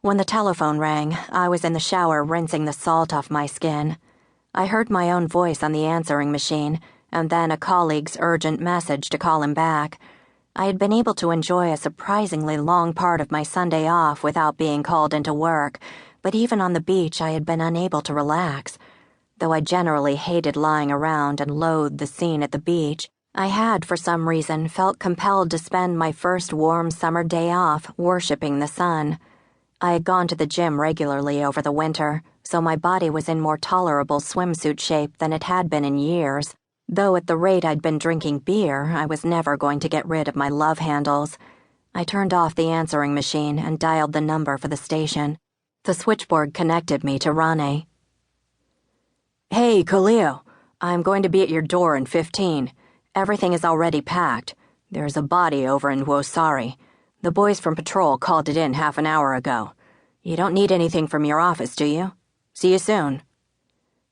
When the telephone rang, I was in the shower rinsing the salt off my skin. I heard my own voice on the answering machine, and then a colleague's urgent message to call him back. I had been able to enjoy a surprisingly long part of my Sunday off without being called into work, but even on the beach I had been unable to relax. Though I generally hated lying around and loathed the scene at the beach, I had, for some reason, felt compelled to spend my first warm summer day off worshipping the sun. I had gone to the gym regularly over the winter, so my body was in more tolerable swimsuit shape than it had been in years. Though at the rate I'd been drinking beer, I was never going to get rid of my love handles. I turned off the answering machine and dialed the number for the station. The switchboard connected me to Rane. "Hey, Kallio. I'm going to be at your door in 15. Everything is already packed. There's a body over in Wosari. The boys from patrol called it in half an hour ago. You don't need anything from your office, do you? See you soon."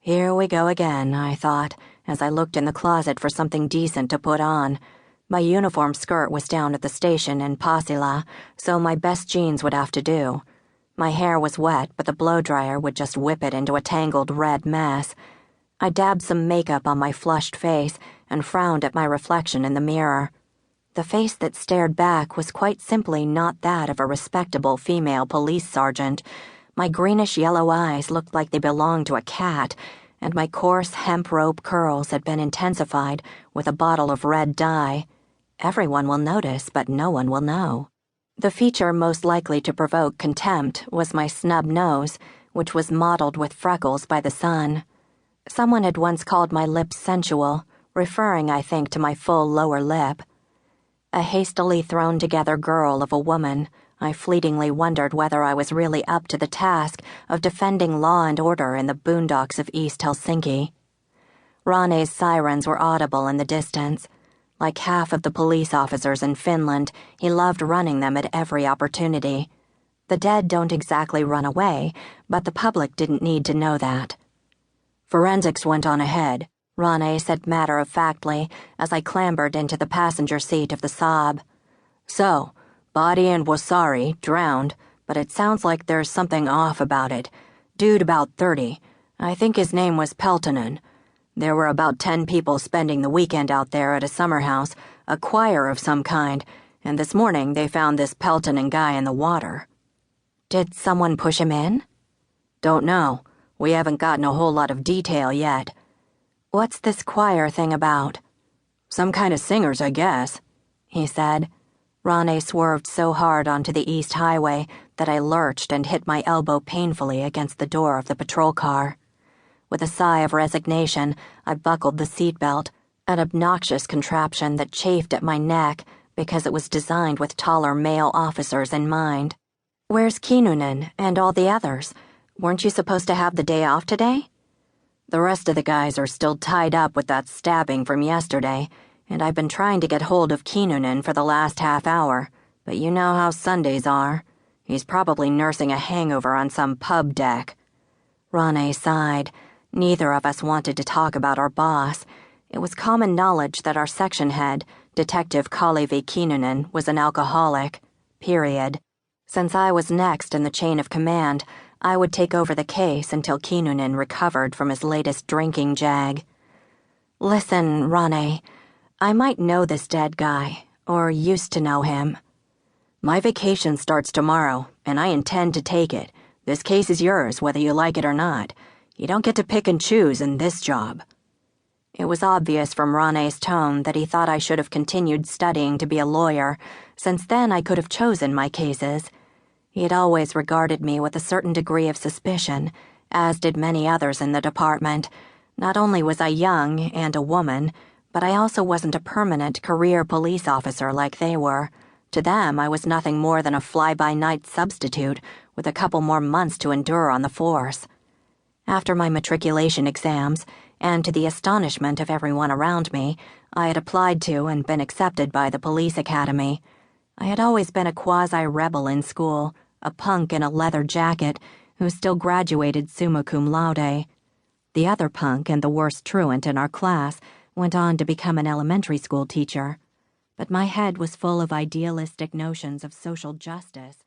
Here we go again, I thought, as I looked in the closet for something decent to put on. My uniform skirt was down at the station in Pasila, so my best jeans would have to do. My hair was wet, but the blow-dryer would just whip it into a tangled red mess. I dabbed some makeup on my flushed face and frowned at my reflection in the mirror. The face that stared back was quite simply not that of a respectable female police sergeant. My greenish-yellow eyes looked like they belonged to a cat, and my coarse hemp rope curls had been intensified with a bottle of red dye. Everyone will notice, but no one will know. The feature most likely to provoke contempt was my snub nose, which was mottled with freckles by the sun. Someone had once called my lips sensual, referring, I think, to my full lower lip. A hastily thrown-together girl of a woman, I fleetingly wondered whether I was really up to the task of defending law and order in the boondocks of East Helsinki. Rane's sirens were audible in the distance. Like half of the police officers in Finland, he loved running them at every opportunity. The dead don't exactly run away, but the public didn't need to know that. "Forensics went on ahead," Rane said matter-of-factly as I clambered into the passenger seat of the Saab. "So, body in Wosari, drowned, but it sounds like there's something off about it. Dude about 30. I think his name was Pelatonen. There were about 10 people spending the weekend out there at a summer house, a choir of some kind, and this morning they found this Pelatonen guy in the water." "Did someone push him in?" "Don't know. We haven't gotten a whole lot of detail yet." "What's this choir thing about?" "Some kind of singers, I guess," he said. Rane swerved so hard onto the East Highway that I lurched and hit my elbow painfully against the door of the patrol car. With a sigh of resignation, I buckled the seatbelt, an obnoxious contraption that chafed at my neck because it was designed with taller male officers in mind. "Where's Kinnunen and all the others? Weren't you supposed to have the day off today?" "The rest of the guys are still tied up with that stabbing from yesterday, and I've been trying to get hold of Kinnunen for the last half hour, but you know how Sundays are. He's probably nursing a hangover on some pub deck." Rane sighed. Neither of us wanted to talk about our boss. It was common knowledge that our section head, Detective Kalevi Kinnunen, was an alcoholic. Period. Since I was next in the chain of command, I would take over the case until Kinnunen recovered from his latest drinking jag. "Listen, Rane, I might know this dead guy, or used to know him." "My vacation starts tomorrow, and I intend to take it. This case is yours, whether you like it or not. You don't get to pick and choose in this job." It was obvious from Rane's tone that he thought I should have continued studying to be a lawyer, since then I could have chosen my cases. He had always regarded me with a certain degree of suspicion, as did many others in the department. Not only was I young and a woman, but I also wasn't a permanent career police officer like they were. To them, I was nothing more than a fly-by-night substitute with a couple more months to endure on the force. After my matriculation exams, and to the astonishment of everyone around me, I had applied to and been accepted by the police academy. I had always been a quasi-rebel in school, a punk in a leather jacket who still graduated summa cum laude. The other punk and the worst truant in our class went on to become an elementary school teacher. But my head was full of idealistic notions of social justice.